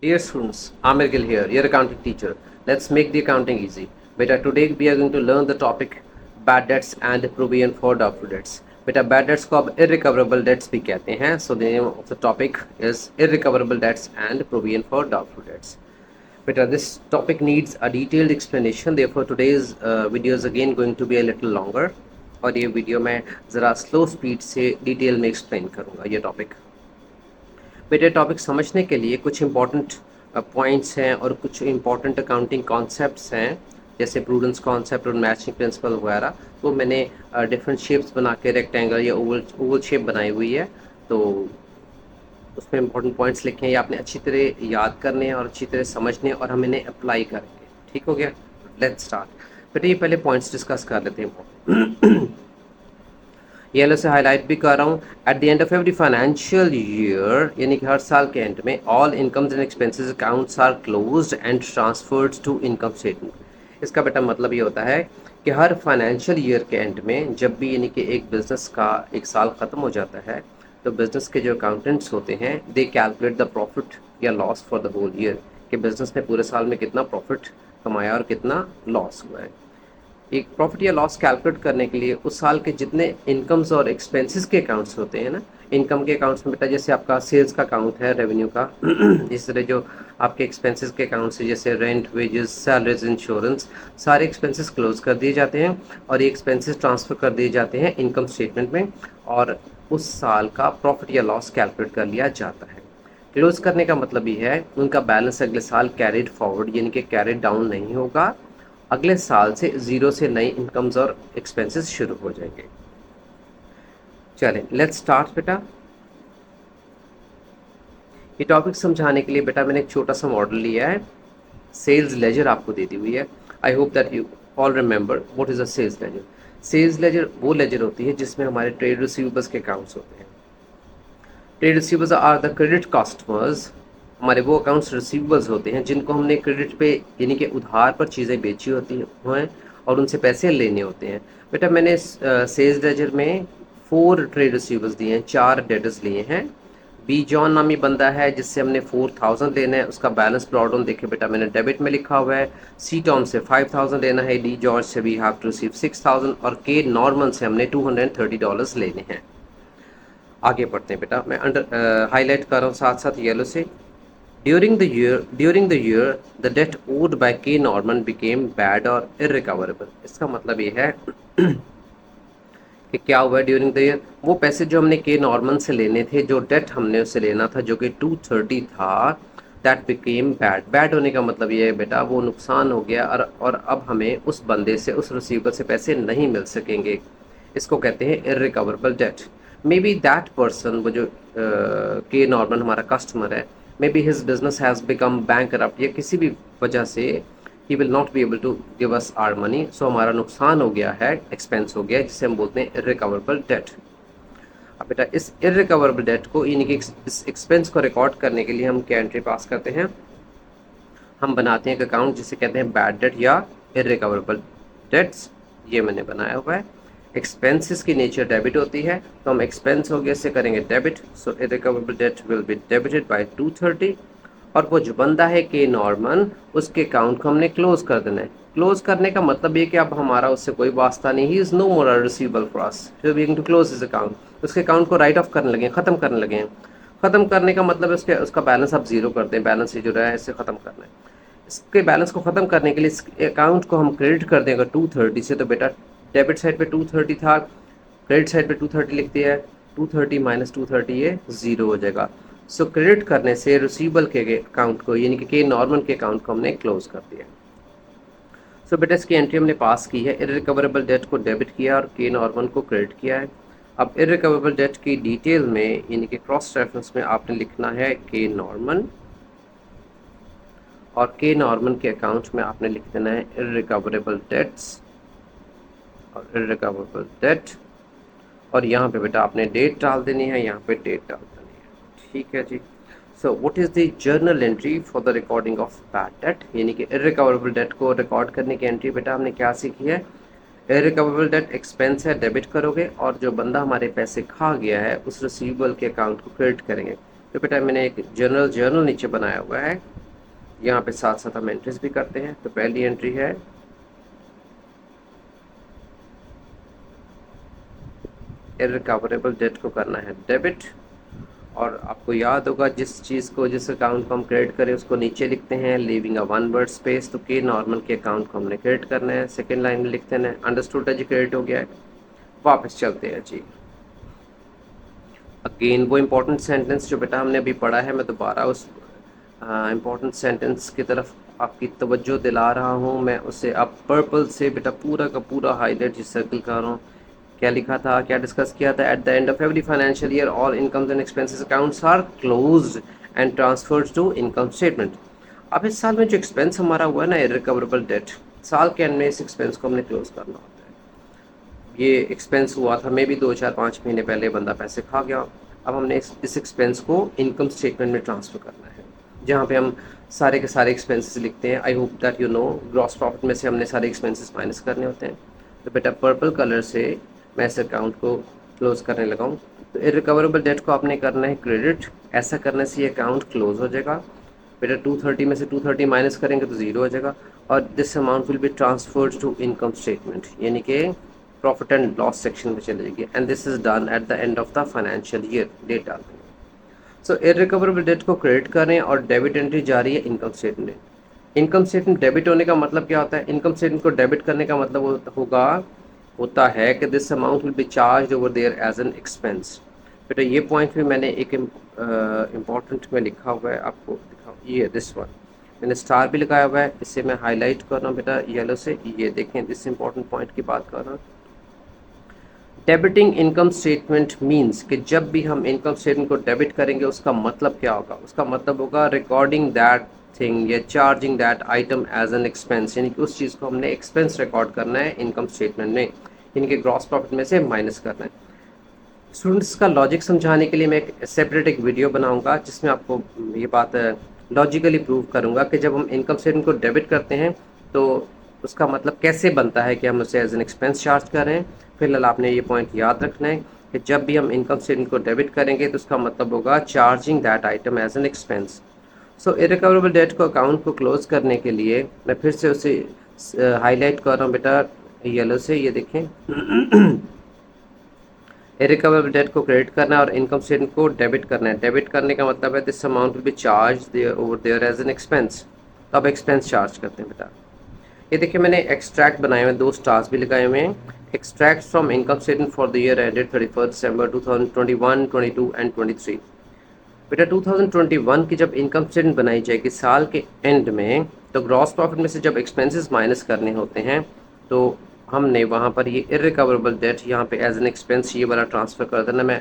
Dear students, Amir Gill here, your accounting teacher. Let's make the accounting easy. Beta, today we are going to learn the topic bad debts and provision for doubtful debts. बेटा bad debts को अब irrecoverable debts भी कहते हैं. So the name of the topic is irrecoverable debts and provision for doubtful debts. Beta, this topic needs a detailed explanation. Therefore, today's video is again going to be a little longer. और ये video मैं ज़रा slow speed से detail में explain करूँगा ये topic. बेटे topic समझने के लिए कुछ इंपॉर्टेंट पॉइंट्स हैं और कुछ इंपॉर्टेंट अकाउंटिंग कॉन्सेप्ट्स हैं, जैसे प्रूडेंस कॉन्सेप्ट और मैचिंग प्रिंसिपल वगैरह. तो मैंने डिफरेंट शेप्स बना के रेक्टेंगल या ओवल शेप बनाई हुई है, तो उसमें इंपॉर्टेंट पॉइंट्स लिखे हैं. ये आपने अच्छी तरह याद करने हैं और अच्छी तरह समझने हैं और हम इन्हें अप्लाई करेंगे. ठीक हो गया? Let's start. बेटे ये पहले पॉइंट्स डिस्कस कर लेते हैं. येलो से हाईलाइट भी कर रहा हूँ. At the end of every financial year, यानी कि हर साल के एंड में, all incomes and expenses accounts are closed and transferred to income statement. इसका बेटा मतलब ये होता है कि हर फाइनेंशियल ईयर के एंड में जब भी यानी कि एक बिज़नेस का एक साल ख़त्म हो जाता है, तो बिज़नेस के जो अकाउंटेंट्स होते हैं दे कैलकुलेट द प्रॉफिट या loss for the whole year, कि बिज़नेस ने पूरे साल में कितना प्रॉफिट कमाया और कितना लॉस हुआ है. एक प्रॉफिट या लॉस कैलकुलेट करने के लिए उस साल के जितने इनकम्स और एक्सपेंसेस के अकाउंट्स होते हैं ना, इनकम के अकाउंट्स में बेटा जैसे आपका सेल्स का अकाउंट है, रेवेन्यू का, इस तरह जो आपके एक्सपेंसेस के अकाउंट्स है जैसे रेंट, वेजेस, सैलरीज, इंश्योरेंस, सारे एक्सपेंसेस क्लोज कर दिए जाते हैं और ये एक्सपेंसेस ट्रांसफ़र कर दिए जाते हैं इनकम स्टेटमेंट में, और उस साल का प्रॉफिट या लॉस कैलकुलेट कर लिया जाता है. क्लोज करने का मतलब ये है उनका बैलेंस अगले साल कैरिड फॉरवर्ड यानी कि कैरिड डाउन नहीं होगा, अगले साल से ज़ीरो से नई इनकम्स और एक्सपेंसेस शुरू हो जाएंगे. चलें लेट्स स्टार्ट बेटा. ये टॉपिक समझाने के लिए बेटा मैंने एक छोटा सा मॉडल लिया है. सेल्स लेजर आपको दे दी हुई है. I hope that you all remember what is a sales ledger. Sales ledger वो लेजर होती है जिसमें हमारे ट्रेड रिसीवेबल्स के अकाउंट्स होते हैं. Trade receivables are the credit customers. हमारे वो अकाउंट्स रिसीवेबल्स होते हैं जिनको हमने क्रेडिट पे यानी कि उधार पर चीज़ें बेची होती हैं और उनसे पैसे लेने होते हैं. बेटा मैंने सेल्स लेजर में 4 ट्रेड रिसीवेबल्स दिए हैं, 4 डेटर्स लिए हैं. बी जॉन नामी बंदा है जिससे हमने 4000 लेना है, उसका बैलेंस ब्रॉड ऑन देखे बेटा मैंने डेबिट में लिखा हुआ है. सी टॉम से 5000 लेना है, डी जॉर्ज से वी हैव टू रिसीव 6000 और के नॉर्मन से हमने $230 लेने हैं. आगे बढ़ते हैं बेटा. मैं अंडर हाईलाइट कर रहा हूँ साथ साथ येलो से. During the year, the debt owed by K. Norman became bad or irrecoverable. इसका मतलब ये है कि क्या हुआ ड्यूरिंग द ईयर, वो पैसे जो हमने के नॉर्मन से लेने थे, जो डेट हमने उससे लेना था जो कि 230 था, दैट बिकेम बैड. बैड होने का मतलब ये है बेटा वो नुकसान हो गया और अब हमें उस बंदे से, उस रिसीवर से पैसे नहीं मिल सकेंगे. इसको कहते हैं irrecoverable debt. Maybe that person, वो जो के नॉर्मन हमारा कस्टमर है, maybe his business has become bankrupt, या किसी भी वजह से he will not be able to give us our money. So हमारा नुकसान हो गया है, एक्सपेंस हो गया है, जिसे हम बोलते हैं इररिकवरेबल डेट. अब बेटा इस इररिकवरेबल डेट को यानी कि इस एक्सपेंस को रिकॉर्ड करने के लिए हम क्या एंट्री पास करते हैं, हम बनाते हैं एक अकाउंट जिसे कहते हैं बैड डेट या इररिकवरेबल डेट्स. ये मैंने बनाया हुआ है. एक्सपेंसेस की नेचर डेबिट होती है, तो हम एक्सपेंस हो गया से करेंगे debit. So irrecoverable debt will be debited by 230. और वो जो बंदा है के नॉर्मन, उसके अकाउंट को हमने क्लोज कर देना है. क्लोज करने का मतलब ये कि अब हमारा उससे कोई वास्ता नहीं, he is no more receivable for us, so we to close this account. उसके अकाउंट को राइट ऑफ करने लगे, ख़त्म करने लगे हैं. ख़त्म करने का मतलब है उसका बैलेंस आप जीरो करते हैं, बैलेंस से जो रहा है इसे ख़त्म करना है. इसके बैलेंस को ख़त्म करने के लिए इस अकाउंट को हम क्रेडिट कर दें अगर 230 से, तो बेटा डेबिट साइड पे 230 था, क्रेडिट साइड पे 230 लिख दिया है. 230 माइनस 230 ये ज़ीरो हो जाएगा. सो क्रेडिट करने से रिसीवेबल के अकाउंट को यानी कि के नॉर्मल के अकाउंट को हमने क्लोज कर दिया. सो बेटा इसकी एंट्री हमने पास की है. इररिकवरेबल डेट को डेबिट किया और के नॉर्मल को क्रेडिट किया है. अब इररिकवरेबल डेट की डिटेल में यानी कि क्रॉस रेफरेंस में आपने लिखना है के नॉर्मन, और के नॉर्मन के अकाउंट में आपने लिख देना है इररिकवरेबल डेट्स और इररिकवरेबल डेट. और यहाँ पे बेटा आपने डेट डाल देनी है, यहाँ पे डेट डाल देनी है. ठीक है जी. So what is the journal entry for the recording of bad debt, यानी कि इररिकवरेबल डेट को रिकॉर्ड करने की एंट्री बेटा हमने क्या सीखी है. इररिकवरेबल डेट एक्सपेंस है, डेबिट करोगे, और जो बंदा हमारे पैसे खा गया है उस रिसीवेबल के अकाउंट को क्रेडिट करेंगे. तो बेटा मैंने एक जर्नल नीचे बनाया हुआ है, यहाँ पे साथ साथ हम एंट्रीज भी करते हैं। तो पहली एंट्री है इररिकवरेबल डेट को करना है डेबिट, और आपको याद होगा जिस चीज़ को, जिस अकाउंट को हम क्रेडिट करें उसको नीचे लिखते हैं leaving a one word space. तो के नॉर्मल के अकाउंट को हमने क्रेडिट करना है, सेकेंड लाइन में लिखते हैं अंडरस्टूड है जी, क्रेडिट हो गया है। वापस चलते हैं जी, अगेन वो इम्पोर्टेंट सेंटेंस जो बेटा हमने अभी पढ़ा है, मैं दोबारा उस इम्पोर्टेंट सेंटेंस की तरफ आपकी तवज्जो दिला रहा हूँ। मैं उसे अब पर्पल से बेटा पूरा का पूरा हाईलाइट जिस सर्कल कर रहा हूँ। क्या लिखा था, क्या डिस्कस किया था, at the end of every financial year all incomes and expenses accounts are closed and transferred to income statement. अब इस साल में जो एक्सपेंस हमारा हुआ है ना इररिकवरेबल डेट, साल के एंड में इस एक्सपेंस को हमने क्लोज करना होता है। ये एक्सपेंस हुआ था मे भी 2 4 5 महीने पहले, बंदा पैसे खा गया। अब हमने इस एक्सपेंस को इनकम स्टेटमेंट में ट्रांसफ़र करना है, जहाँ पे हम सारे के सारे एक्सपेंसेस लिखते हैं। आई hope that you know, gross profit में से हमने सारे एक्सपेंसेस माइनस करने होते हैं। तो बेटा पर्पल कलर से मैं इस अकाउंट को क्लोज करने लगा हूँ। तो इररिकवरेबल डेट को आपने करना है क्रेडिट, ऐसा करने से ये अकाउंट क्लोज हो जाएगा। बेटा 230 में से 230 माइनस करेंगे तो ज़ीरो हो जाएगा, और this amount will be transferred to income statement, यानी कि प्रॉफिट एंड लॉस सेक्शन में चले जाएगी। And this is done at the end of the financial year, debt डाल देंगे। सो इररिकवरेबल डेट को क्रेडिट करें और डेबिट एंट्री जारी है income statement. Income statement debit होने का मतलब क्या होता है, इनकम स्टेटमेंट को डेबिट करने का मतलब होता है कि this amount will be charge over there as an expense. बेटा ये पॉइंट भी मैंने एक इम्पॉर्टेंट में लिखा हुआ है, आपको दिखाऊँ, ये दिस वन मैंने स्टार भी लगाया हुआ है, इसे मैं हाईलाइट कर रहा हूँ बेटा येलो से। ये देखें, दिस इम्पॉर्टेंट पॉइंट की बात कर रहा हूँ। डेबिटिंग इनकम स्टेटमेंट मींस कि जब भी हम इनकम स्टेटमेंट को डेबिट करेंगे उसका मतलब क्या होगा, उसका मतलब होगा रिकॉर्डिंग दैट थिंग या charging that item as an expense, यानी कि उस चीज़ को हमने एक्सपेंस रिकॉर्ड करना है इनकम स्टेटमेंट में, यानी कि ग्रॉस प्रॉफिट में से माइनस करना है। स्टूडेंट्स का लॉजिक समझाने के लिए मैं एक सेपरेट एक वीडियो बनाऊंगा जिसमें आपको ये बात लॉजिकली प्रूव करूंगा कि जब हम इनकम स्टेटमेंट को डेबिट करते हैं तो उसका मतलब कैसे बनता है कि हम उसे एज एन एक्सपेंस चार्ज कर रहे हैं। फिलहाल आपने ये पॉइंट याद रखना है कि जब भी हम इनकम स्टेटमेंट को डेबिट करेंगे तो उसका मतलब होगा charging that item as an expense. So irrecoverable debt को अकाउंट को क्लोज करने के लिए मैं फिर से उसे हाईलाइट कर रहा हूँ बेटा येलो से, ये देखें इररिकवरेबल डेट को क्रेडिट करना है और इनकम स्टेटमेंट को डेबिट करना है। डेबिट करने का मतलब है this amount will be charge over there as an expense. तो अब एक्सपेंस चार्ज करते हैं बेटा। ये देखिए मैंने एक्सट्रैक्ट बनाए हुए हैं, 2 स्टार्स भी लगाए हुए हैं। Extract from income statement for the year ended 31 December 2021, 22 and 23। बेटा 2021 की जब इनकम स्टेटमेंट बनाई जाएगी साल के एंड में, तो ग्रॉस प्रॉफिट में से जब एक्सपेंसेस माइनस करने होते हैं तो हमने वहाँ पर ये इररिकवरेबल डेट यहाँ पे एज एन एक्सपेंस ये वाला ट्रांसफ़र कर देना। मैं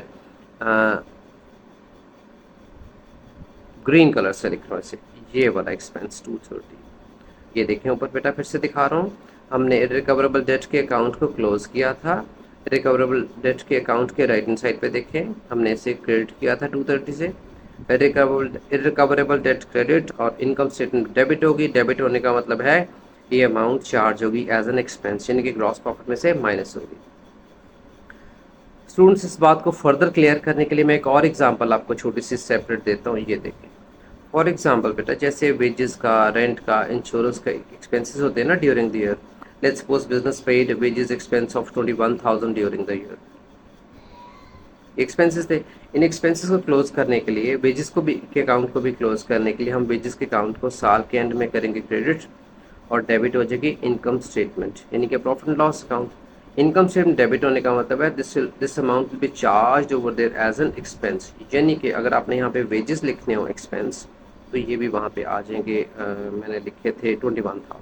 ग्रीन कलर से लिख रहा हूँ इसे, ये वाला एक्सपेंस 230। ये देखें ऊपर बेटा, फिर से दिखा रहा हूँ। हमने इररिकवरेबल डेट के अकाउंट को क्लोज किया था। इररिकवरेबल डेट के अकाउंट के राइट हैंड साइड पे देखें, हमने इसे क्रेडिट किया था 230 से। इररिकवरेबल डेट क्रेडिट और इनकम स्टेटमेंट डेबिट होगी। डेबिट होने का मतलब है ये अमाउंट चार्ज होगी एज एन एक्सपेंस, यानी कि ग्रॉस प्रॉफिट में से माइनस होगी। स्टूडेंट्स इस बात को फर्दर क्लियर करने के लिए मैं एक और एग्जांपल आपको छोटी सी सेपरेट देता हूँ। ये देखें फॉर एग्जांपल बेटा, जैसे वेजेस का, रेंट का, इंश्योरेंस का एक्सपेंसेस होते हैं ना during the year. Let's suppose business paid wages expense of 21,000 during the year. Expenses थे, इन एक्सपेंसेस को क्लोज करने के लिए, वेजेस को भी के अकाउंट को भी क्लोज करने के लिए हम वेजेस के अकाउंट को साल के एंड में करेंगे क्रेडिट और डेबिट हो जाएगी इनकम स्टेटमेंट, यानी कि profit and loss account. Income statement debit होने का मतलब है this amount will be charge over there as an expense, यानी कि अगर आपने यहाँ पे वेजेस लिखने हो एक्सपेंस तो ये भी वहाँ पे आ जाएंगे। मैंने लिखे थे 21,000,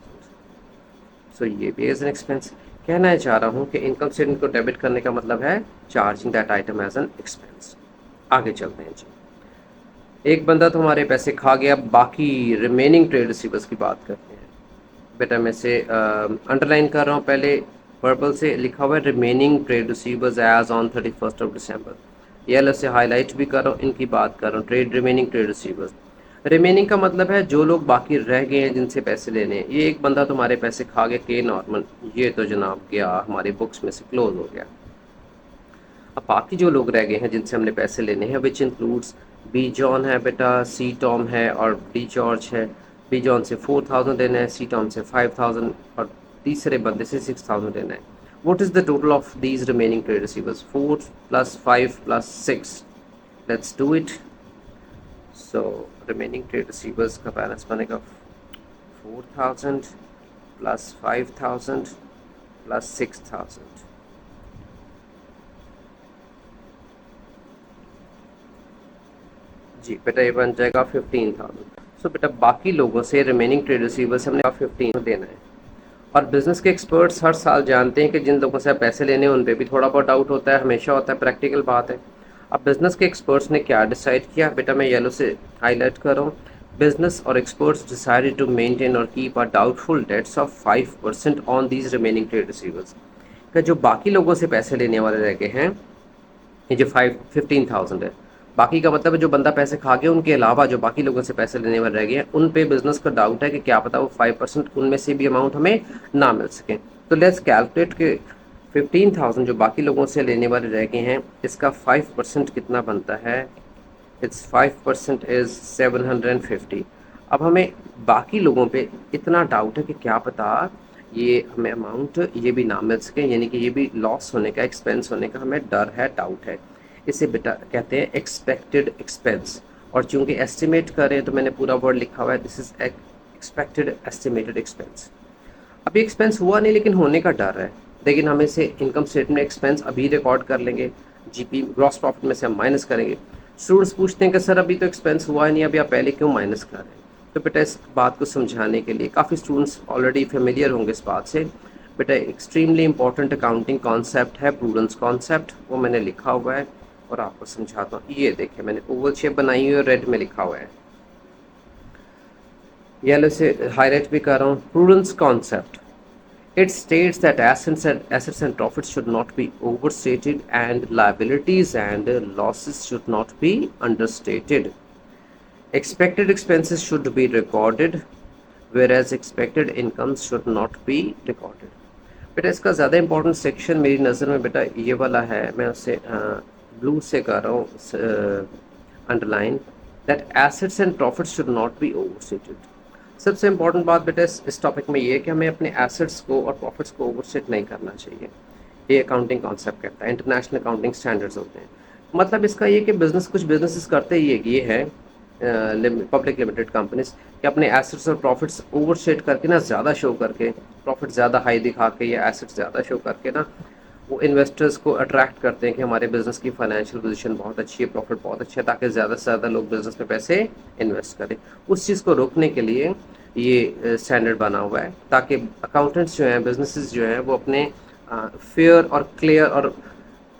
सो ये भी एज एन एक्सपेंस। कहना चाह रहा हूँ कि इनकम स्टेटमेंट को डेबिट करने का मतलब है charging that item as an expense. आगे चलते हैं जी। एक बंदा तो हमारे पैसे खा गया, बाकी रिमेनिंग ट्रेड रिसीवर्स की बात करते हैं। बेटा मैं से अंडरलाइन कर रहा हूँ, पहले पर्पल से लिखा हुआ है remaining trade receivers as on 31 December. Yellow से हाईलाइट भी कर रहा हूँ, इनकी बात कर रहा हूँ, रिमेनिंग ट्रेड रिसीवर्स। रिमेनिंग का मतलब है जो लोग बाकी रह गए हैं जिनसे पैसे लेने हैं। ये एक बंदा तुम्हारे पैसे खा गया के नॉर्मल, ये तो जनाब गया हमारे बुक्स में से क्लोज हो गया। अब बाकी जो लोग रह गए हैं जिनसे हमने पैसे लेने हैं, विच इंक्लूड्स बी जॉन है बेटा, सी टॉम है और डी जॉर्ज है। बी जॉन से 4000 लेना है, सी टॉम से 5000 और तीसरे बंदे से 6000 लेना है। What is the total of these remaining trade receivers? 4 + 5 + 6। Let's do it. So remaining trade receivers का बैलेंस बनेगा 4000 + 5000 + 6000। जी बेटा ये बन जाएगा 15,000। सो बेटा बाकी लोगों से रिमेनिंग ट्रेड रिसीवर से हमने 15 देना है। और बिजनेस के एक्सपर्ट्स हर साल जानते हैं कि जिन लोगों से आप पैसे लेने हैं उन पे भी थोड़ा बहुत डाउट होता है, हमेशा होता है, प्रैक्टिकल बात है। अब बिजनेस के एक्सपर्ट्स ने क्या डिसाइड किया बेटा, मैं येलो से हाईलाइट कर रहा हूँ। बिजनेस और एक्सपर्ट्स डिसाइडेड टू मेंटेन और keep a doubtful debts of 5% on these remaining trade receivers. कि जो बाकी लोगों से पैसे लेने वाले रह गए हैं, ये जो 15,000 है, बाकी का मतलब है जो बंदा पैसे खा गया उनके अलावा जो बाकी लोगों से पैसे लेने वाले रह गए हैं उन पे बिजनेस का डाउट है कि क्या पता वो 5% उनमें से भी अमाउंट हमें ना मिल सके। तो लेट्स कैलकुलेट के 15,000 जो बाकी लोगों से लेने वाले रह गए हैं, इसका 5% कितना बनता है? It's 5% is 750। अब हमें बाकी लोगों पे इतना डाउट है कि क्या पता ये हमें अमाउंट ये भी ना मिल सके, यानी कि ये भी लॉस होने का, एक्सपेंस होने का हमें डर है, डाउट है। इसे बेटा कहते हैं एक्सपेक्टेड एक्सपेंस। और चूंकि एस्टिमेट करें तो मैंने पूरा वर्ड लिखा हुआ है, this is expected estimated expense. अभी एक्सपेंस हुआ नहीं लेकिन होने का डर है, लेकिन हम इसे इनकम स्टेटमेंट एक्सपेंस अभी रिकॉर्ड कर लेंगे, जीपी ग्रॉस प्रॉफिट में से हम माइनस करेंगे। स्टूडेंट्स पूछते हैं कि सर अभी तो एक्सपेंस हुआ ही नहीं, अभी आप पहले क्यों माइनस कर रहे हैं? तो बेटा इस बात को समझाने के लिए काफ़ी स्टूडेंट्स ऑलरेडी फेमिलियर होंगे इस बात से। बेटा एक्सट्रीमली इंपॉर्टेंट अकाउंटिंग कॉन्सेप्ट है प्रूडेंस कॉन्सेप्ट, वो मैंने लिखा हुआ है और आपको समझाता हूँ। ये देखिए मैंने ओवल शेप बनाई हुई है और रेड में लिखा हुआ है, येलो से हाईलाइट भी कर रहा हूँ। Prudence concept, it states that assets and profits should not be overstated and liabilities and losses should not be understated. Expected expenses should be recorded whereas expected incomes should not be recorded. बेटा इसका ज़्यादा important section मेरी नज़र में बेटा ये वाला है, मैं उसे ब्लू से कर रहा हूँ underline, that assets and profits should not be overstated. सबसे इंपॉर्टेंट बात बेटा इस टॉपिक में ये है कि हमें अपने एसेट्स को और प्रॉफिट्स को ओवरस्टेट नहीं करना चाहिए। ये अकाउंटिंग कॉन्सेप्ट कहता है, इंटरनेशनल अकाउंटिंग स्टैंडर्ड्स होते हैं। मतलब इसका ये कि बिजनेस कुछ बिजनेसेस करते ही ये है पब्लिक लिमिटेड कंपनीज कि अपने एसेट्स और प्रॉफिट्स ओवरस्टेट करके ना, ज़्यादा शो करके, प्रॉफिट ज़्यादा हाई दिखा के या एसेट्स ज़्यादा शो करके ना, वो इन्वेस्टर्स को अट्रैक्ट करते हैं कि हमारे बिजनेस की फाइनेंशियल पोजीशन बहुत अच्छी है, प्रॉफिट बहुत अच्छा है, ताकि ज़्यादा से ज़्यादा लोग बिजनेस में पैसे इन्वेस्ट करें। उस चीज़ को रोकने के लिए ये स्टैंडर्ड बना हुआ है, ताकि अकाउंटेंट्स जो हैं, बिजनेसेस जो हैं, वो अपने फेयर और क्लियर और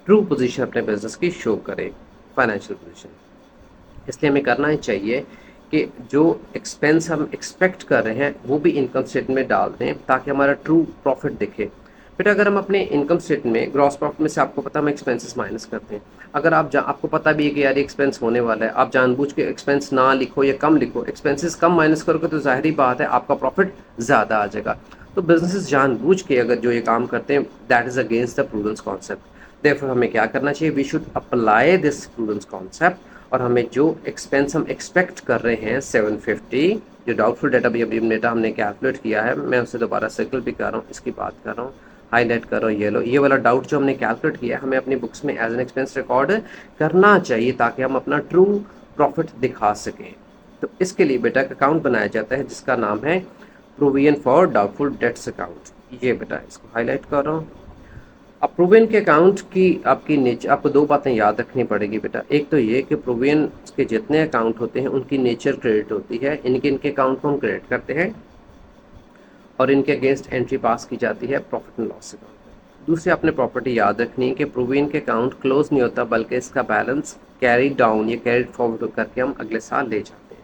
ट्रू पोजीशन अपने बिजनेस की शो करें, फाइनेंशियल पोजीशन। इसलिए हमें करना ही चाहिए कि जो एक्सपेंस हम एक्सपेक्ट कर रहे हैं वो भी इनकम स्टेटमेंट में डाल दें ताकि हमारा ट्रू प्रॉफिट दिखे। फिर अगर हम अपने इनकम स्टेटमेंट में ग्रॉस प्रॉफिट में से आपको पता हम एक्सपेंसेस माइनस करते हैं, अगर आपको पता भी है कि यार एक्सपेंस होने वाला है, आप जानबूझ के एक्सपेंस ना लिखो या कम लिखो, एक्सपेंसेस कम माइनस करोगे तो जाहिर ही बात है आपका प्रॉफिट ज़्यादा आ जाएगा। तो बिजनेसेस जानबूझ के अगर जो ये काम करते हैं, that is against the prudence concept. Therefore हमें क्या करना चाहिए? We should apply this prudence concept, और हमें जो एक्सपेंस हम एक्सपेक्ट कर रहे हैं 750, जो डाउटफुल डेटा भी अभी डेटा हमने कैलकुलेट किया है, मैं उसे दोबारा सर्कल भी कर रहा हूँ, इसकी बात कर रहा हूँ, हाईलाइट कर रहा हूँ येलो। ये वाला डाउट जो हमने कैलकुलेट किया है हमें अपनी बुक्स में एज एन एक्सपेंस रिकॉर्ड करना चाहिए ताकि हम अपना ट्रू प्रॉफिट दिखा सकें। तो इसके लिए बेटा एक अकाउंट बनाया जाता है जिसका नाम है provision for doubtful debts account. ये बेटा इसको हाईलाइट कर रहा हूँ। अब प्रोविजन के अकाउंट की आपकी नेचर, आपको दो बातें याद रखनी पड़ेगी बेटा। एक तो ये कि प्रोविजन के जितने अकाउंट होते हैं उनकी नेचर क्रेडिट होती है, इनके अकाउंट को हम क्रेडिट करते हैं और इनके अगेंस्ट एंट्री पास की जाती है प्रॉफिट एंड लॉस अकाउंट में। दूसरी आपने प्रॉपर्टी याद रखनी है कि प्रोविजन के अकाउंट क्लोज नहीं होता, बल्कि इसका बैलेंस कैरी डाउन या कैरी फॉरवर्ड करके हम अगले साल ले जाते हैं।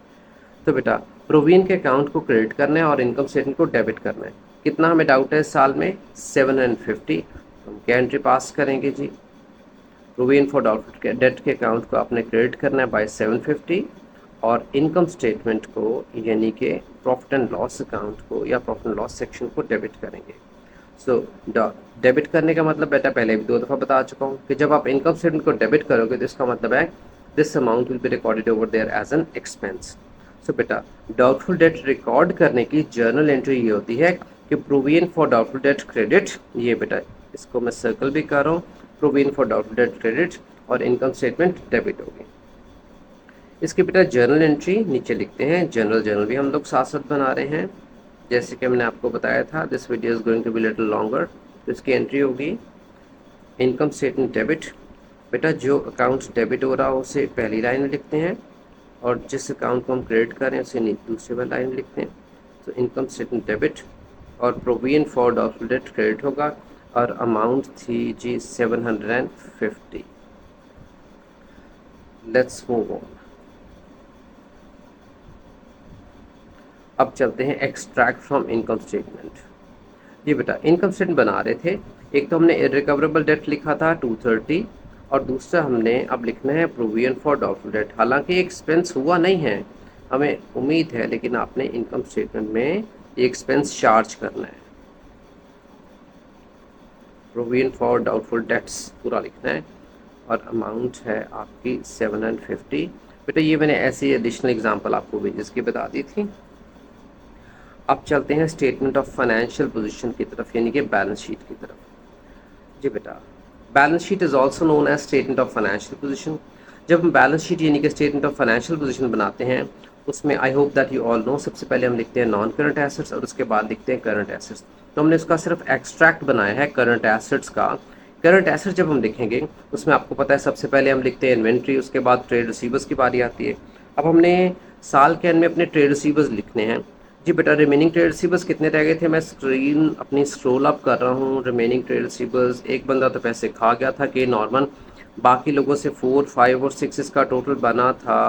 तो बेटा प्रोविजन के अकाउंट को क्रेडिट करना है और इनकम स्टेटमेंट को डेबिट करना है। कितना हमें डाउट है इस साल में? 750। हम क्या एंट्री पास करेंगे जी? प्रोविजन फॉर डाउटफुल डेट के अकाउंट को आपने क्रेडिट करना है बाय 750 और इनकम स्टेटमेंट को यानी कि प्रॉफिट एंड लॉस अकाउंट को या प्रॉफिट एंड लॉस सेक्शन को डेबिट करेंगे। सो डेबिट करने का मतलब बेटा पहले भी 2 दफ़ा बता चुका हूँ कि जब आप इनकम स्टेटमेंट को डेबिट करोगे तो इसका मतलब है this amount will be recorded over there as an expense. So बेटा डाउटफुल डेट रिकॉर्ड करने की जर्नल एंट्री ये होती है कि provision for doubtful date credit, ये बेटा इसको मैं सर्कल भी कर रहा हूँ, provision for doubtful date credit, और इनकम स्टेटमेंट डेबिट होगी। इसकी बेटा जर्नल एंट्री नीचे लिखते हैं, जर्नल भी हम लोग साथ साथ बना रहे हैं, जैसे कि हमने आपको बताया था this video is going to be little longer. तो इसकी एंट्री होगी इनकम स्टेटमेंट डेबिट। बेटा जो अकाउंट डेबिट हो रहा हो उसे पहली लाइन में लिखते हैं, और जिस अकाउंट को हम क्रेडिट कर रहे हैं उसे दूसरी वाली लाइन में लिखते हैं। तो इनकम स्टेटमेंट डेबिट और provision for doubtful date credit होगा, और अमाउंट थी जी 750। Let's move on. अब चलते हैं एक्सट्रैक्ट फ्रॉम इनकम स्टेटमेंट। जी बेटा इनकम स्टेटमेंट बना रहे थे, एक तो हमने इररिकवरेबल डेट लिखा था 230, और दूसरा हमने अब लिखना है प्रोविजन फॉर डाउटफुल डेट। हालांकि एक्सपेंस हुआ नहीं है, हमें उम्मीद है, लेकिन आपने इनकम स्टेटमेंट में ये एक्सपेंस चार्ज करना है। प्रोविजन फॉर डाउटफुल डेट्स पूरा लिखना है, और अमाउंट है आपकी 750। बेटा ये मैंने ऐसी एडिशनल एग्जांपल आपको वेजेस की बता दी थी। अब चलते हैं स्टेटमेंट ऑफ फाइनेंशियल पोजीशन की तरफ, यानी कि बैलेंस शीट की तरफ। जी बेटा balance sheet is also known as statement of financial position. जब हम बैलेंस शीट यानी कि स्टेटमेंट ऑफ फाइनेंशियल पोजीशन बनाते हैं, उसमें आई hope that you all know, सबसे पहले हम लिखते हैं नॉन करंट एसेट्स और उसके बाद लिखते हैं करंट एसेट्स। तो हमने उसका सिर्फ एक्सट्रैक्ट बनाया है करंट एसेट्स का। करंट एसेट्स जब हम लिखेंगे उसमें आपको पता है सबसे पहले हम लिखते हैं इन्वेंट्री, उसके बाद ट्रेड रिसीवर्स की बारी आती है। अब हमने साल के एंड में अपने ट्रेड रिसीवर्स लिखने हैं। जी बेटा रिमेनिंग ट्रेड रिसीवर्स कितने रह गए थे, मैं स्क्रीन अपनी स्क्रॉल अप कर रहा हूँ। रिमेनिंग ट्रेड रिसीवर्स, एक बंदा तो पैसे खा गया था कि नॉर्मल, बाकी लोगों से 4, 5 और 6 इसका टोटल बना था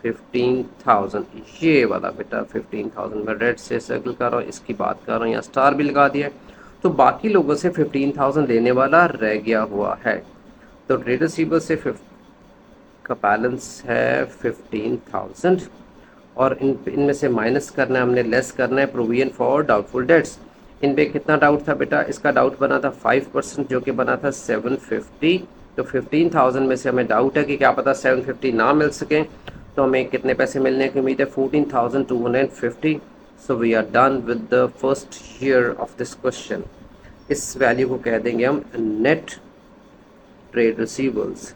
15,000। ये वाला बेटा 15,000 मैं रेड से सर्कल कर रहा हूँ, इसकी बात कर रहा हूँ, यहाँ स्टार भी लगा दिया। तो बाकी लोगों से 15,000 लेने वाला रह गया हुआ है। तो ट्रेड रिसीवर्स से का बैलेंस है 15,000, और इनमें से माइनस करना है हमने, लेस करना है प्रोविजन फॉर डाउटफुल डेट्स। इन पे कितना डाउट था बेटा, इसका डाउट बना था 5%, जो कि बना था 750। तो 15,000 में से हमें डाउट है कि क्या पता 750 ना मिल सके, तो हमें कितने पैसे मिलने की उम्मीद है, 14,250। So we are done with the first year of this question. इस वैल्यू को कह देंगे हम net trade receivers.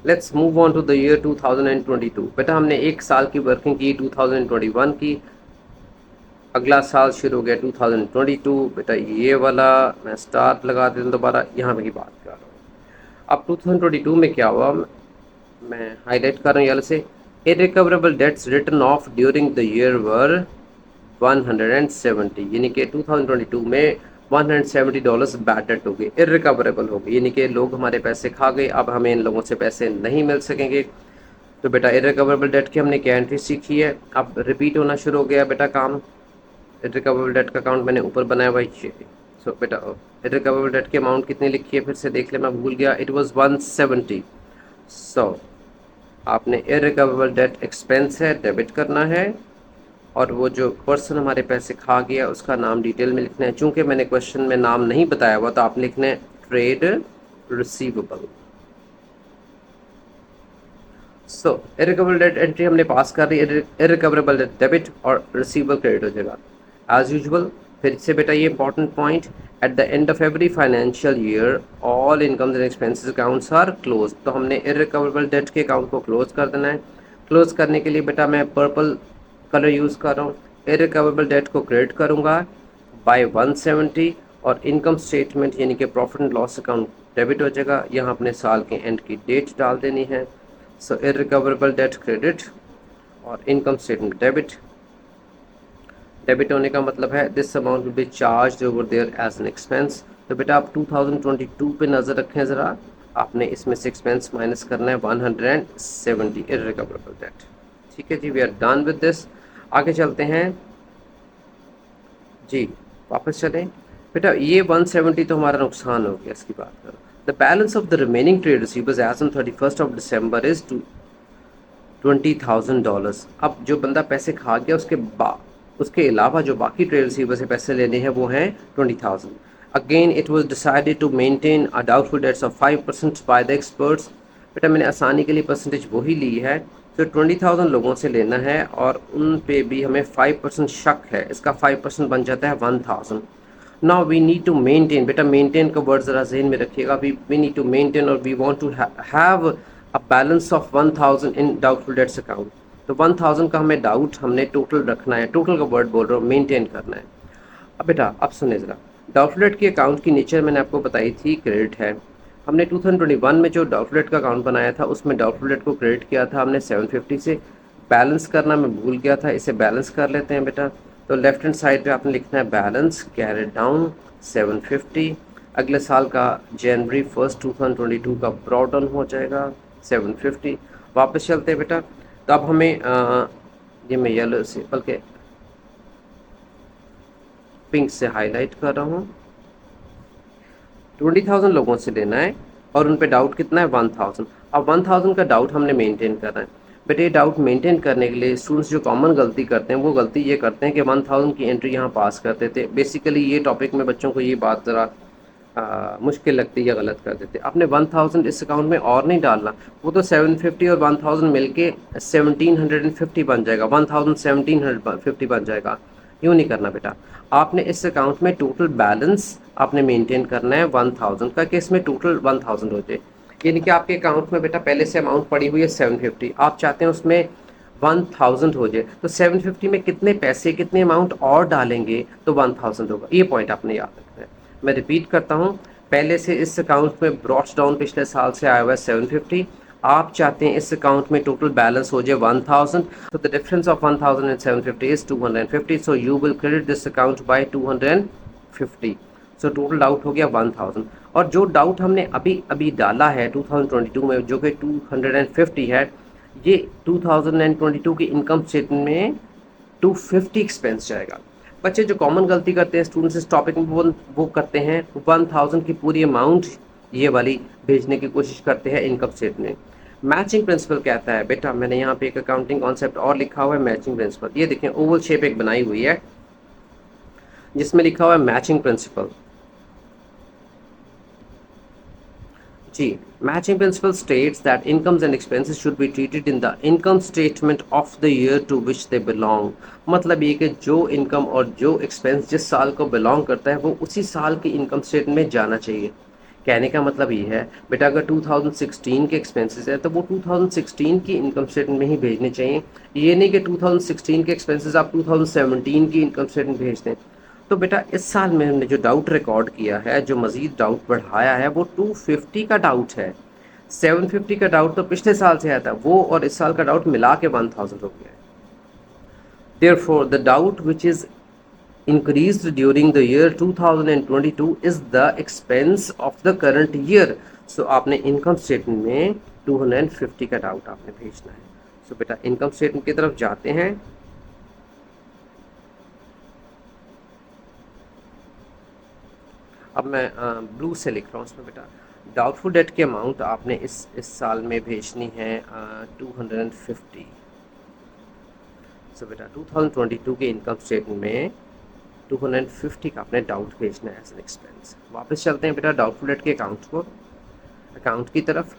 Let's move on to the year 2022। बेटा हमने एक साल की वर्किंग की 2021 की, अगला साल शुरू हो गया 2022। बेटा ये वाला मैं स्टार्ट लगा देता हूँ दोबारा, यहाँ पे की बात कर रहा हूँ। अब 2022 में क्या हुआ, मैं हाईलाइट कर रहा हूँ यहाँ से, irrecoverable debts written off during the year were 170, यानी कि 2022 में $170 बैड डेट हो गई, इररिकवरेबल हो गई, यानी कि लोग हमारे पैसे खा गए, अब हमें इन लोगों से पैसे नहीं मिल सकेंगे। तो बेटा इररिकवरेबल डेट की हमने क्या एंट्री सीखी है, अब रिपीट होना शुरू हो गया बेटा काम। इररिकवरेबल डेट का अकाउंट मैंने ऊपर बनाया हुआ है। सो बेटा इररिकवरेबल डेट की अमाउंट कितनी लिखी है, फिर से देख ले, मैं भूल गया, इट वाज 170। सो आपने इररिकवरेबल डेट एक्सपेंस है, डेबिट करना है, और वो जो पर्सन हमारे पैसे खा गया उसका नाम डिटेल में लिखना है। चूंकि मैंने क्वेश्चन में नाम नहीं बताया हुआ तो आप लिखना है trade receivable. So irrecoverable debt entry हमने पास कर दी, इररिकवरेबल डेट डेबिट और रिसीवेबल क्रेडिट हो जाएगा एज यूजुअल। फिर से बेटा ये important point, at the end of every financial year all incomes and expenses accounts are close. तो हमने इररिकवरेबल डेट के अकाउंट को क्लोज कर देना है। क्लोज करने के लिए बेटा मैं पर्पल कलर यूज़ कर रहा हूँ। इररिकवरेबल डेट को क्रेडिट करूँगा बाय 170, और इनकम स्टेटमेंट यानी कि profit and loss account debit हो जाएगा। यहाँ अपने साल के एंड की डेट डाल देनी है। सो इररिकवरेबल डेट क्रेडिट और इनकम स्टेटमेंट डेबिट। डेबिट होने का मतलब है this amount will be charge over there as an expense. तो बेटा आप 2022 पे नज़र रखें ज़रा, आपने इसमें से एक्सपेंस माइनस करना है 170 इररिकवरेबल डेट। ठीक है जी, we are done with this. आगे चलते हैं जी, वापस चलें। बेटा ये 170 तो हमारा नुकसान हो गया, इसकी बात करो। The balance of the remaining trade receivers as on 31st of December is $20,000। अब जो बंदा पैसे खा गया उसके अलावा जो बाकी ट्रेड रिसीवर से पैसे लेने हैं वो हैं 20,000। Again it was decided to maintain a doubtful debts of 5% by the experts. बेटा मैंने आसानी के लिए परसेंटेज वही ली है, तो 20,000 लोगों से लेना है और उन पे भी हमें 5% शक है, इसका 5% बन जाता है 1,000। Now we need to maintain, बेटा मेंटेन का वर्ड ज़रा जहन में रखिएगा, वी नीड टू मेंटेन और we want to have a balance of 1,000 in doubtful debts account. तो 1,000 का हमें डाउट हमने टोटल रखना है, टोटल का वर्ड बोल रहा हूँ, मेंटेन करना है। अब बेटा अब सुने ज़रा, डाउटफुल डेट की अकाउंट की नेचर मैंने आपको बताई थी, क्रेडिट है। हमने 2021 में जो डाउटफुल डेट का अकाउंट बनाया था उसमें डाउटफुल डेट को क्रेडिट किया था हमने 750 से। बैलेंस करना मैं भूल गया था, इसे बैलेंस कर लेते हैं बेटा। तो लेफ्ट हैंड साइड पे आपने लिखना है बैलेंस कैरेट डाउन 750। अगले साल का जनवरी 1 2022 का ब्रॉट डाउन हो जाएगा 750। वापस चलते हैं बेटा। तो अब हमें ये मैं येलो से बल्कि पिंक से हाईलाइट कर रहा हूँ। 20,000 लोगों से लेना है और उन पे डाउट कितना है 1,000। अब 1,000 का डाउट हमने मेंटेन करना है। बट ये डाउट मेंटेन करने के लिए स्टूडेंट्स जो कॉमन गलती करते हैं वो गलती ये करते हैं कि 1,000 की एंट्री यहाँ पास कर देते। बेसिकली ये टॉपिक में बच्चों को ये बात ज़रा मुश्किल लगती है या गलत कर देते। आपने 1,000 इस अकाउंट में और नहीं डालना, वो तो 750 और 1,000 मिलके 1,750 बन जाएगा, 1,1750 बन जाएगा। यूँ नहीं करना बेटा, आपने इस अकाउंट में टोटल बैलेंस आपने मेंटेन करना है 1,000 का, कि इसमें टोटल 1,000 हो जाए। यानी कि आपके अकाउंट में बेटा पहले से अमाउंट पड़ी हुई है 750, आप चाहते हैं उसमें 1,000 हो जाए, तो 750 में कितने पैसे कितने अमाउंट और डालेंगे तो 1,000 होगा। ये पॉइंट आपने याद रखना है। मैं रिपीट करता हूँ, पहले से इस अकाउंट में ब्रॉड्स डाउन पिछले साल से आया हुआ है 750, आप चाहते हैं इस अकाउंट में टोटल बैलेंस हो जाए 1,000, तो the difference of 1,000 and 750 is 250, so you will credit this account by 250। So total doubt हो गया 1,000। और जो डाउट हमने अभी अभी डाला है 2022 में जो कि 250 है, ये 2022 की इनकम स्टेटमेंट में 250 एक्सपेंस जाएगा। बच्चे जो कॉमन गलती करते हैं स्टूडेंट्स इस टॉपिक में वो करते हैं 1,000 की पूरी अमाउंट ये वाली भेजने की कोशिश करते हैं इनकम स्टेटमेंट में। मैचिंग प्रिंसिपल कहता है बेटा, मैंने यहाँ पे एक अकाउंटिंग कॉन्सेप्ट और लिखा हुआ है मैचिंग प्रिंसिपल। ये देखें ओवल शेप एक बनाई हुई है जिसमें लिखा हुआ है मैचिंग प्रिंसिपल। जी, matching principle states that incomes and expenses should be treated in the income statement of the year to which they belong. मतलब ये कि जो इनकम और जो एक्सपेंस जिस साल को बिलोंग करता है वो उसी साल की इनकम स्टेटमेंट में जाना चाहिए। कहने का मतलब ये है बेटा, अगर 2016 के एक्सपेंसेस है तो वो 2016 की इनकम स्टेटमेंट में ही भेजने चाहिए। ये नहीं कि 2016 के एक्सपेंसेस आप 2017 की इनकम स्टेटमेंट भेज दें। तो बेटा इस साल में हमने जो डाउट रिकॉर्ड किया है, जो मज़ीद डाउट बढ़ाया है, वो 250 का डाउट है। 750 का डाउट तो पिछले साल से आया था, वो और इस साल का डाउट मिला के 1,000 हो गया है। Therefore, the doubt which is increased during the year 2022 is the expense of the current year. So आपने इनकम स्टेटमेंट में 250 का डाउट आपने भेजना है। सो बेटा इनकम स्टेटमेंट की तरफ जाते हैं। अब मैं ब्लू से लिख रहा हूँ इसमें बेटा, डाउटफुल डेट की अमाउंट आपने इस साल में भेजनी है 250। सो बेटा 2022 के इनकम स्टेटमेंट में 250 का आपने डाउट भेजना है एज एन एक्सपेंस। वापस चलते हैं बेटा डाउटफुल डेट के अकाउंट की तरफ।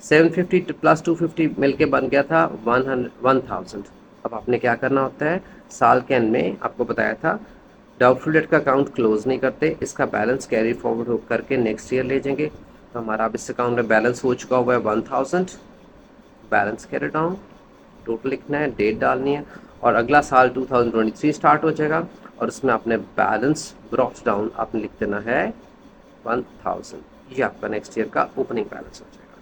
750 प्लस 250 मिलके बन गया था 1,000। अब आपने क्या करना होता है, साल के एंड में आपको बताया था डाउटफुल डेट का अकाउंट क्लोज नहीं करते, इसका बैलेंस कैरी फॉरवर्ड हो करके नेक्स्ट ईयर ले जाएंगे। तो हमारा अब इस अकाउंट में बैलेंस हो चुका हुआ है 1,000। बैलेंस कैरी डाउन, टोटल लिखना है, डेट डालनी है और अगला साल 2023 स्टार्ट हो जाएगा और उसमें आपने बैलेंस ब्रॉट डाउन आपने लिख देना है 1,000। ये आपका नेक्स्ट ईयर का ओपनिंग बैलेंस हो जाएगा।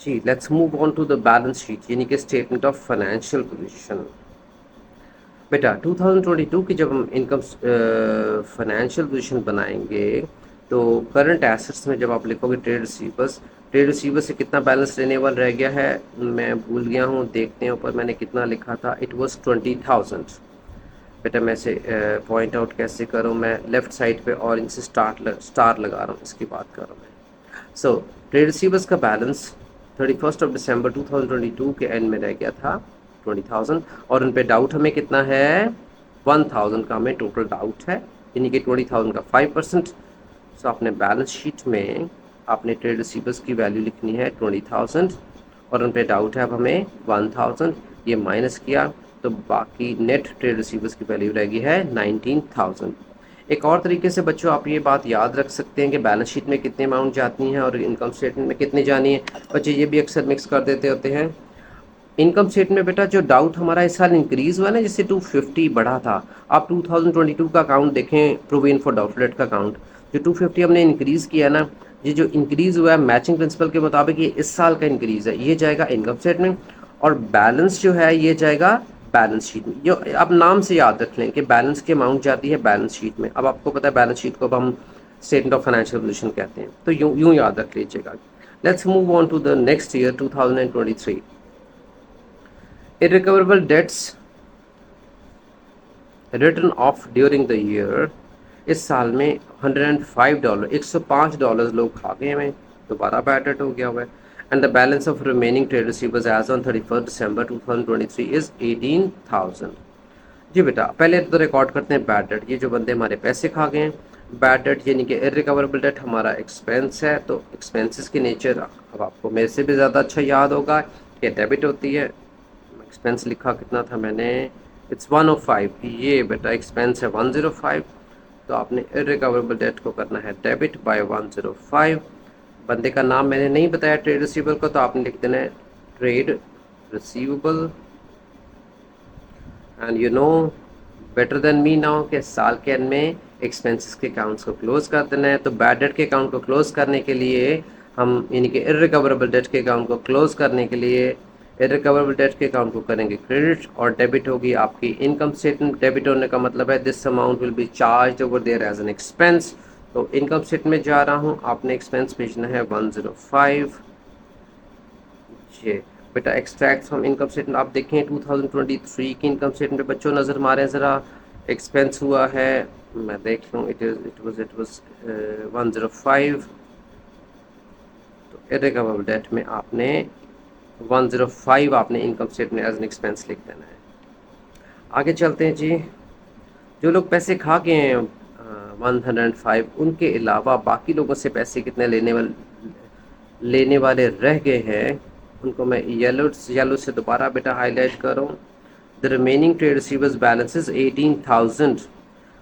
जी, let's move on to the balance sheet यानी कि स्टेटमेंट ऑफ फाइनेंशियल पोजीशन। बेटा 2022 की जब हम इनकम फाइनेंशियल पोजीशन बनाएंगे तो करंट एसेट्स में जब आप लिखोगे ट्रेड रिसीवर्स से कितना बैलेंस रिन्यूएबल रह गया है मैं भूल गया हूँ, देखते हैं ऊपर मैंने कितना लिखा था, इट वाज 20,000। बेटा मैं से पॉइंट आउट कैसे करूँ, मैं लेफ्ट साइड पे ऑरेंज से स्टार लगा रहा हूँ, इसकी बात कर रहा हूँ मैं। सो ट्रेड रिसीवर्स का बैलेंस 31 दिसंबर 2022 के एंड में रह गया था 20,000 और उन पे डाउट हमें कितना है 1000 का हमें टोटल डाउट है, यानी कि 20,000 का 5%। सो आपने बैलेंस शीट में आपने ट्रेड रिसीवर्स की वैल्यू लिखनी है 20,000 और उन पे डाउट है अब हमें 1000, ये माइनस किया तो बाकी नेट ट्रेड रिसीवर्स की वैल्यू रहेगी है 19,000। एक और तरीके से बच्चों आप ये बात याद रख सकते हैं कि बैलेंस शीट में कितने अमाउंट जाती हैं और इनकम स्टेटमेंट में कितनी जानी है। बच्चे ये भी अक्सर मिक्स कर देते होते हैं। इनकम स्टेटमेंट में बेटा जो डाउट हमारा इस साल इंक्रीज हुआ ना, जैसे 250 बढ़ा था, आप 2022 का अकाउंट देखें, प्रोविजन फॉर डाउटफुल डेट का अकाउंट जो 250 हमने इंक्रीज किया ना, ये जो इंक्रीज हुआ है मैचिंग प्रिंसिपल के मुताबिक ये इस साल का इंक्रीज है, ये जाएगा इनकम स्टेटमेंट और बैलेंस जो है ये जाएगा बैलेंस शीट में। जो आप नाम से याद रख लें कि बैलेंस की अमाउंट जाती है बैलेंस शीट में। अब आपको पता है बैलेंस शीट को अब हम स्टेटमेंट ऑफ फाइनेंशियल पोजीशन कहते हैं, तो यूं याद रख लीजिएगा। Let's move on to the next year 2023। irrecoverable debts written off during the year, इस साल में $105 $105 लोग खा गए हमें, दोबारा बैड डेट हो गया हुआ है। And the balance of remaining trade receivers as on 31 December 2023 is 18,000। जी बेटा पहले तो रिकॉर्ड करते हैं बैड डेट, ये जो बंदे हमारे पैसे खा गए हैं। बैड डेट यानी कि इररिकवरेबल डेट हमारा एक्सपेंस है, तो एक्सपेंसेस की नेचर अब आपको मेरे से भी ज़्यादा अच्छा याद होगा कि डेबिट होती है। एक्सपेंस लिखा कितना था मैंने, इट्स 105, ये बेटा एक्सपेंस है 105, तो आपने इररिकवरेबल डेट को करना है डेबिट बाय 105। बंदे का नाम मैंने नहीं बताया ट्रेड रिसीवेबल को, तो आपने लिख देना है trade receivable. And you know better than me now कि साल के एंड में एक्सपेंसेस के अकाउंट्स को क्लोज कर देना है। तो बैड डेट के अकाउंट को क्लोज करने के लिए हम यानी कि इररिकवरेबल डेट के अकाउंट को क्लोज करने के लिए इररिकवरेबल डेट के अकाउंट को करेंगे क्रेडिट और डेबिट होगी आपकी इनकम स्टेटमेंट। डेबिट होने का मतलब है this amount will be charge over there as an expense. तो इनकम स्टेटमेंट में जा रहा हूँ, आपने एक्सपेंस भेजना है 105। ये बेटा एक्सट्रैक्ट फ्रॉम इनकम स्टेटमेंट आप देखें 2023 की इनकम स्टेटमेंट पे बच्चों नज़र मारें ज़रा, एक्सपेंस हुआ है, मैं देख लूँ, इट वाज 105। तो इररिकवरेबल डेट में आपने 105 आपने income statement as an expense लिख देना है। आगे चलते हैं जी। जो लोग पैसे खा गए हैं 105, उनके अलावा बाकी लोगों से पैसे कितने लेने वाले रह गए हैं, उनको मैं येलो से दोबारा बेटा हाईलाइट करूँ। The remaining trade receivers balance is 18,000।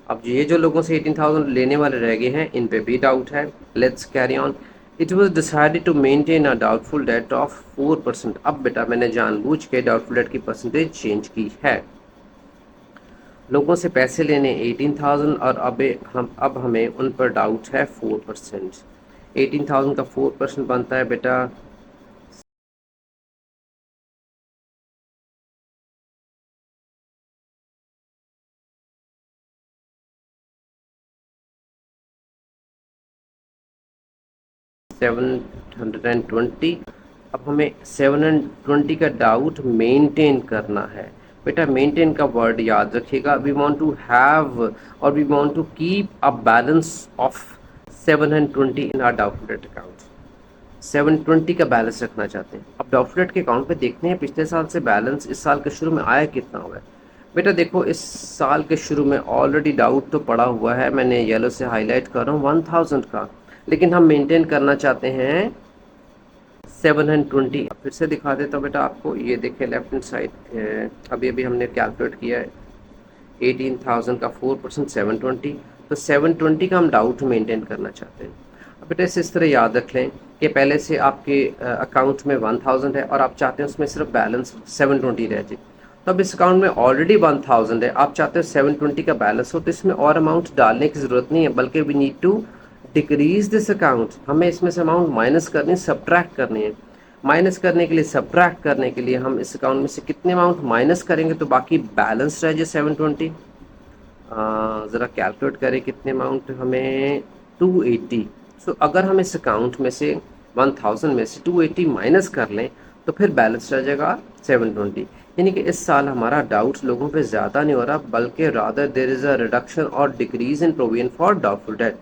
अब ये जो लोगों से 18,000 लेने वाले रह गए हैं, इन पे भी डाउट है। Let's carry on. It was decided to maintain a doubtful debt of 4%। अब बेटा मैंने जानबूझ के डाउटफुल डेट की परसेंटेज चेंज की है। लोगों से पैसे लेने 18,000 और अब हमें उन पर डाउट है 4%। 18,000 का 4% बनता है बेटा 720। अब हमें 720 का डाउट मेंटेन करना है। बेटा मेंटेन का वर्ड याद रखिएगा। वी वांट टू हैव और we want to keep a balance of 720 in our doubtful debt account. 720 का बैलेंस रखना चाहते हैं। अब डाउटफुल डेट के अकाउंट पे देखते हैं पिछले साल से बैलेंस इस साल के शुरू में आया कितना हुआ है। बेटा देखो इस साल के शुरू में ऑलरेडी डाउट तो पड़ा हुआ है, मैंने येलो से हाईलाइट कर रहा हूँ 1000 का, लेकिन हम मेंटेन करना चाहते हैं 720। फिर से दिखा देता हूँ बेटा आपको, ये देखें लेफ्ट हैंड साइड, अभी अभी हमने कैलकुलेट किया है 18,000 का 4% 720, तो 720 का हम डाउट मेंटेन करना चाहते हैं। अब बेटा इस तरह याद रख लें कि पहले से आपके अकाउंट में 1000 है और आप चाहते हैं उसमें सिर्फ बैलेंस 720 रह जाए। तो अब इस अकाउंट में ऑलरेडी 1000 है, आप चाहते हो 720 का बैलेंस हो, तो इसमें और अमाउंट डालने की ज़रूरत नहीं है, बल्कि we need to decrease this account. हमें इसमें से अमाउंट माइनस करनी है, सब्ट्रैक्ट करनी है। माइनस करने के लिए, सब्ट्रैक्ट करने के लिए हम इस अकाउंट में से कितने अमाउंट माइनस करेंगे तो बाकी बैलेंस रह जाए 720। ज़रा कैलकुलेट करें कितने अमाउंट हमें 280। सो अगर हम इस अकाउंट में से 1000 में से 280 माइनस कर लें तो फिर बैलेंस रह जाएगा 720। यानी कि इस साल हमारा डाउट लोगों पे ज़्यादा नहीं हो रहा, बल्कि rather there is a reduction और decrease in provision for doubtful debt.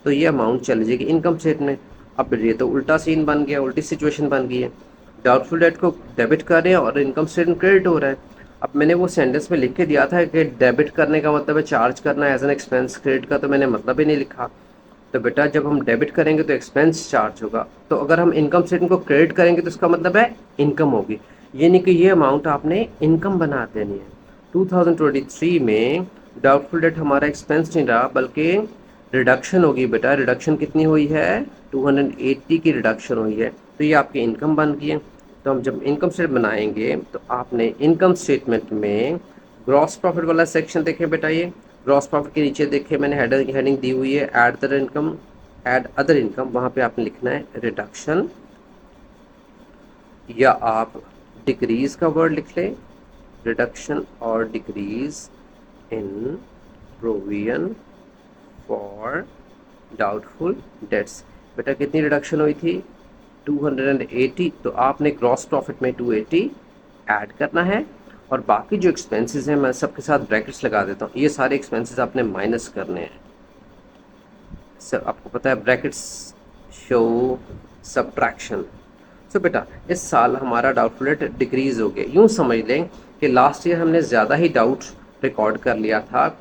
तो ये अमाउंट चली जाएगी इनकम स्टेटमेंट में। अब ये तो उल्टा सीन बन गया, उल्टी सिचुएशन बन गई है। डाउटफुल डेट को डेबिट कर रहे हैं और इनकम स्टेटमेंट क्रेडिट हो रहा है। अब मैंने वो सेंटेंस में लिख के दिया था कि डेबिट करने का मतलब है चार्ज करना एज एन एक्सपेंस, क्रेडिट का तो मैंने मतलब ही नहीं लिखा। तो बेटा जब हम डेबिट करेंगे तो एक्सपेंस चार्ज होगा, तो अगर हम इनकम स्टेटमेंट को क्रेडिट करेंगे तो इसका मतलब है इनकम होगी। ये नहीं कि ये अमाउंट आपने इनकम बना देनी है। 2023 में डाउटफुल डेट हमारा एक्सपेंस नहीं रहा बल्कि रिडक्शन होगी बेटा। रिडक्शन कितनी हुई है? 280 की रिडक्शन हुई है, तो ये आपकी इनकम बन गई है। तो हम जब इनकम स्टेटमेंट बनाएंगे तो आपने इनकम स्टेटमेंट में ग्रॉस प्रॉफिट वाला सेक्शन देखें बेटा, ये ग्रॉस प्रॉफिट के नीचे देखे मैंने हेडिंग दी हुई है ऐड अदर इनकम, वहाँ पे आपने लिखना है रिडक्शन, या आप डिक्रीज का वर्ड लिख लें, रिडक्शन और decrease in provision for doubtful debts. बेटा कितनी रिडक्शन हुई थी? 280, तो आपने ग्रॉस प्रॉफिट में 280 ऐड करना है, और बाकी जो एक्सपेंसेस हैं मैं सबके साथ ब्रैकेट्स लगा देता हूँ, ये सारे एक्सपेंसेस आपने माइनस करने हैं। सर आपको पता है ब्रैकेट्स शो सब्ट्रैक्शन। सो बेटा इस साल हमारा डाउटफुल डेट डिक्रीज हो गया, यूँ समझ लें कि लास्ट ईयर हमने ज़्यादा ही डाउट रिकॉर्ड कर लिया था।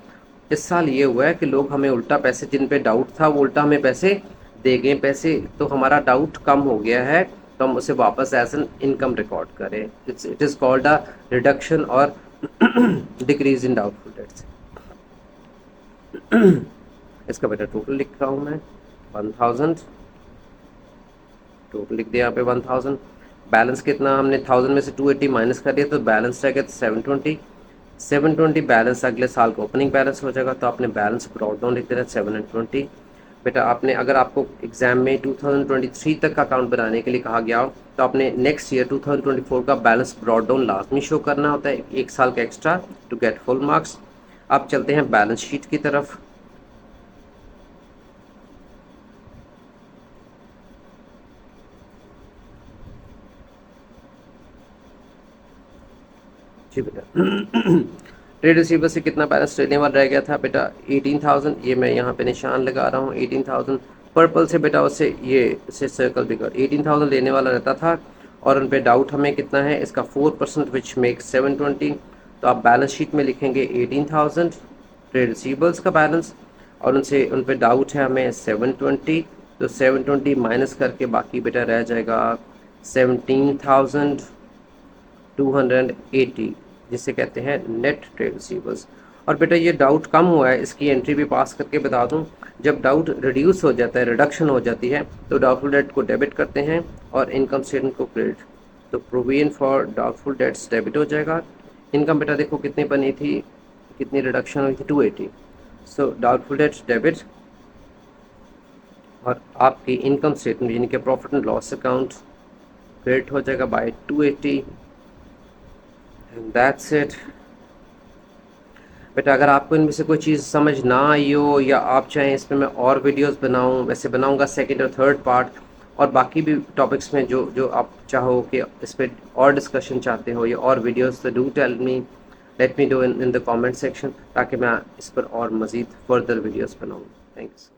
इस साल ये हुआ है कि लोग हमें उल्टा पैसे, जिन पे डाउट था वो उल्टा हमें पैसे दे गए पैसे, तो हमारा डाउट कम हो गया है, तो हम उसे वापस एज एन इनकम रिकॉर्ड करें। It is called a reduction और डिक्रीज इन डाउटफुल डेट्स। इसका बेटा टोटल लिख रहा हूँ मैं 1000, टोटल लिख दिया यहाँ पे 1000। बैलेंस कितना? हमने 1000 में से 280 माइनस कर दिया तो बैलेंस रह गया 720। 720 बैलेंस अगले साल का ओपनिंग बैलेंस हो जाएगा, तो आपने बैलेंस ब्रॉड डाउन लिख देना 720। बेटा आपने, अगर आपको एग्जाम में 2023 तक का अकाउंट बनाने के लिए कहा गया हो तो आपने नेक्स्ट ईयर 2024 का बैलेंस ब्रॉड डाउन लाजमी शो करना होता है, एक साल का extra to get full marks. अब चलते हैं बैलेंस शीट की तरफ। जी बेटा ट्रेड रिसीवर से कितना बैलेंस लेने वाला रह गया था बेटा? 18,000, ये मैं यहाँ पे निशान लगा रहा हूँ 18,000। पर्पल से बेटा उससे ये से सर्कल भी कर, 18,000 लेने वाला रहता था, और उन पे डाउट हमें कितना है इसका 4% विच मेक 720, तो आप बैलेंस शीट में लिखेंगे 18,000 ट्रेड रिसीवर्स का बैलेंस, और उनसे उन पे डाउट है हमें 720, तो 720 माइनस करके बाकी बेटा रह जाएगा 17,280, जिसे कहते हैं नेट ट्रेड रिसीवर्स। और बेटा ये डाउट कम हुआ है, इसकी एंट्री भी पास करके बता दूं, जब डाउट रिड्यूस हो जाता है, रिडक्शन हो जाती है, तो डाउटफुल डेट को डेबिट करते हैं और इनकम स्टेटमेंट को क्रेडिट, तो provision for doubtful debts debit हो जाएगा। इनकम बेटा देखो कितनी बनी थी, कितनी रिडक्शन हुई थी? 280, सो डाउटफुल डेट्स डेबिट, और आपकी इनकम स्टेटमेंट यानी कि profit and loss account credit हो जाएगा बाय 280, एंड दैट्स इट। बेटा अगर आपको इनमें से कोई चीज़ समझ ना आई हो, या आप चाहें इस पर मैं और वीडियोस बनाऊं, वैसे बनाऊंगा सेकंड और थर्ड पार्ट, और बाकी भी टॉपिक्स में जो जो आप चाहो कि इस पर और डिस्कशन चाहते हो या और वीडियोस, तो do tell me, let me do in the comment section, ताकि मैं इस पर और मज़ीद फर्दर वीडियोस बनाऊँ। थैंक्स।